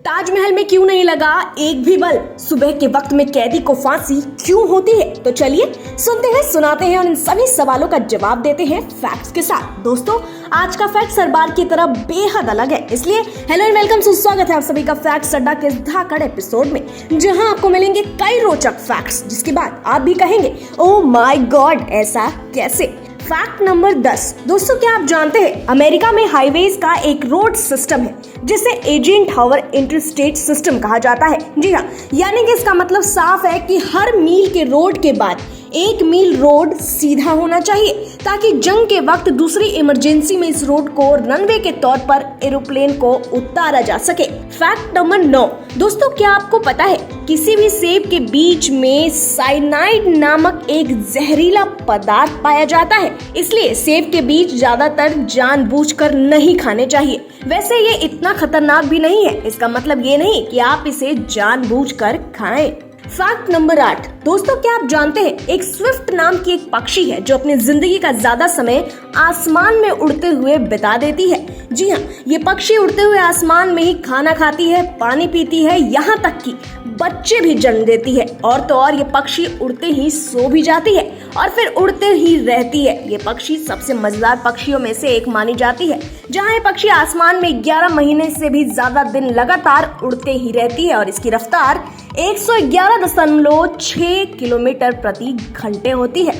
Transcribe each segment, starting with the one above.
ताजमहल में क्यों नहीं लगा एक भी बल्ब? सुबह के वक्त में कैदी को फांसी क्यों होती है? तो चलिए सुनते हैं, सुनाते हैं और इन सभी सवालों का जवाब देते हैं फैक्ट्स के साथ। दोस्तों, आज का फैक्ट हर बार की तरह बेहद अलग है, इसलिए हेलो एंड वेलकम, सुस्वागत है आप सभी का फैक्ट्स अड्डा के इस धाकड़ एपिसोड में, जहां आपको मिलेंगे कई रोचक फैक्ट्स, जिसके बाद आप भी कहेंगे ओह माय गॉड, ऐसा कैसे। Fact number 10। दोस्तों, क्या आप जानते हैं अमेरिका में हाईवेज का एक रोड सिस्टम है जिसे एजेंटहावर इंटरस्टेट सिस्टम कहा जाता है। जी हाँ, यानी कि इसका मतलब साफ है कि हर मील के रोड के बाद 1 मील रोड सीधा होना चाहिए, ताकि जंग के वक्त दूसरी इमरजेंसी में इस रोड को रनवे के तौर पर एरोप्लेन को उतारा जा सके। Fact number 9। दोस्तों, क्या आपको पता है किसी भी सेब के बीज में साइनाइड नामक एक जहरीला पदार्थ पाया जाता है, इसलिए सेब के बीज ज्यादातर जानबूझकर नहीं खाने चाहिए। वैसे ये इतना खतरनाक भी नहीं है, इसका मतलब ये नहीं कि आप इसे जानबूझकर खाएं। Fact number 8। दोस्तों, क्या आप जानते हैं एक स्विफ्ट नाम की एक पक्षी है जो अपनी जिंदगी का ज्यादा समय आसमान में उड़ते हुए बिता देती है। जी हाँ, ये पक्षी उड़ते हुए आसमान में ही खाना खाती है, पानी पीती है, यहाँ तक कि बच्चे भी जन्म देती है। और तो और ये पक्षी उड़ते ही सो भी जाती है और फिर उड़ते ही रहती है। ये पक्षी सबसे मजेदार पक्षियों में से एक मानी जाती है, जहाँ ये पक्षी आसमान में 11 महीने से भी ज्यादा दिन लगातार उड़ते ही रहती है और इसकी रफ्तार 111.6 किलोमीटर प्रति घंटे होती है।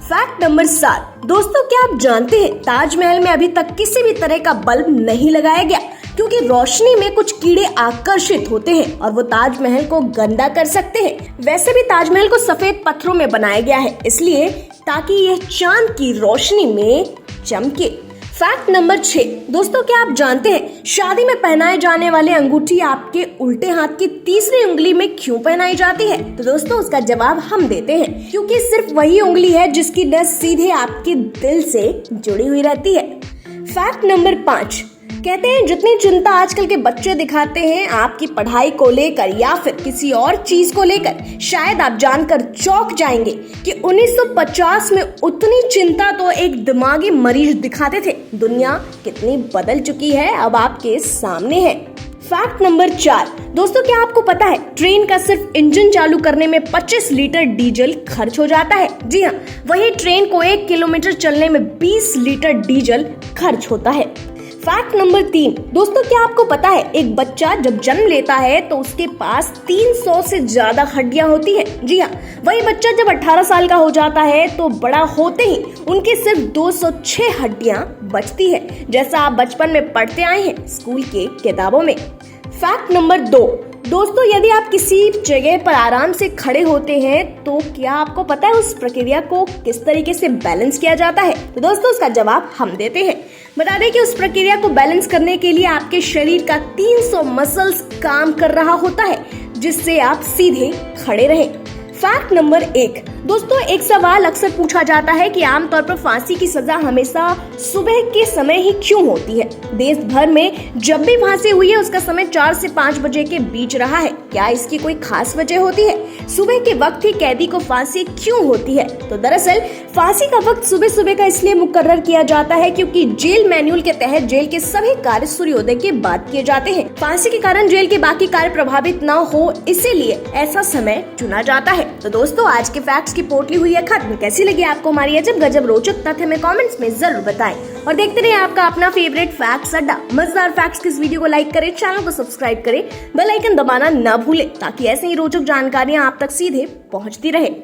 Fact number 7। दोस्तों, क्या आप जानते हैं ताजमहल में अभी तक किसी भी तरह का बल्ब नहीं लगाया गया, क्योंकि रोशनी में कुछ कीड़े आकर्षित होते हैं और वो ताजमहल को गंदा कर सकते हैं। वैसे भी ताजमहल को सफेद पत्थरों में बनाया गया है, इसलिए ताकि यह चांद की रोशनी में चमके। Fact number 6। दोस्तों, क्या आप जानते हैं शादी में पहनाए जाने वाले अंगूठी आपके उल्टे हाथ की तीसरी उंगली में क्यों पहनाई जाती है? तो दोस्तों, उसका जवाब हम देते हैं, क्योंकि सिर्फ वही उंगली है जिसकी नस सीधे आपके दिल से जुड़ी हुई रहती है। Fact number 5। कहते हैं जितनी चिंता आजकल के बच्चे दिखाते हैं आपकी पढ़ाई को लेकर या फिर किसी और चीज को लेकर, शायद आप जानकर चौंक जाएंगे कि 1950 में उतनी चिंता तो एक दिमागी मरीज दिखाते थे। दुनिया कितनी बदल चुकी है, अब आपके सामने है। Fact number 4। दोस्तों, क्या आपको पता है ट्रेन का सिर्फ इंजन चालू करने में 25 लीटर डीजल खर्च हो जाता है? जी हाँ, वही ट्रेन को 1 किलोमीटर चलने में 20 लीटर डीजल खर्च होता है। Fact number 3। दोस्तों, क्या आपको पता है एक बच्चा जब जन्म लेता है तो उसके पास 300 से ज्यादा हड्डियां होती है? जी हाँ, वही बच्चा जब 18 साल का हो जाता है तो बड़ा होते ही उनकी सिर्फ 206 हड्डियां बचती है, जैसा आप बचपन में पढ़ते आए हैं स्कूल के किताबों में। Fact number 2। दोस्तों, यदि आप किसी जगह पर आराम से खड़े होते हैं तो क्या आपको पता है उस प्रक्रिया को किस तरीके से बैलेंस किया जाता है? तो दोस्तों, उसका जवाब हम देते हैं। बता दें कि उस प्रक्रिया को बैलेंस करने के लिए आपके शरीर का 300 मसल्स काम कर रहा होता है, जिससे आप सीधे खड़े रहें। Fact number 1। दोस्तों, एक सवाल अक्सर पूछा जाता है कि आमतौर पर फांसी की सजा हमेशा सुबह के समय ही क्यों होती है? देश भर में जब भी फांसी हुई है उसका समय 4 से 5 बजे के बीच रहा है। क्या इसकी कोई खास वजह होती है? सुबह के वक्त ही कैदी को फांसी क्यों होती है? तो दरअसल फांसी का वक्त सुबह सुबह का इसलिए मुकर्रर किया जाता है क्योंकि जेल मैनुअल के तहत जेल के सभी कार्य सूर्योदय के बाद किए जाते हैं। फांसी के कारण जेल के बाकी कार्य प्रभावित न हो, इसीलिए ऐसा समय चुना जाता है। तो दोस्तों, आज के फैक्ट्स की पोटली हुई है खत्म। कैसी लगी आपको हमारी अजब गजब रोचक तथ्य में कमेंट्स में जरूर बताएं और देखते रहिए आपका अपना फेवरेट फैक्ट्स अड्डा। मजेदार फैक्ट्स की इस वीडियो को लाइक करें, चैनल को सब्सक्राइब करें, बेल आइकन दबाना न भूलें, ताकि ऐसे ही रोचक जानकारियां आप तक सीधे पहुंचती रहे।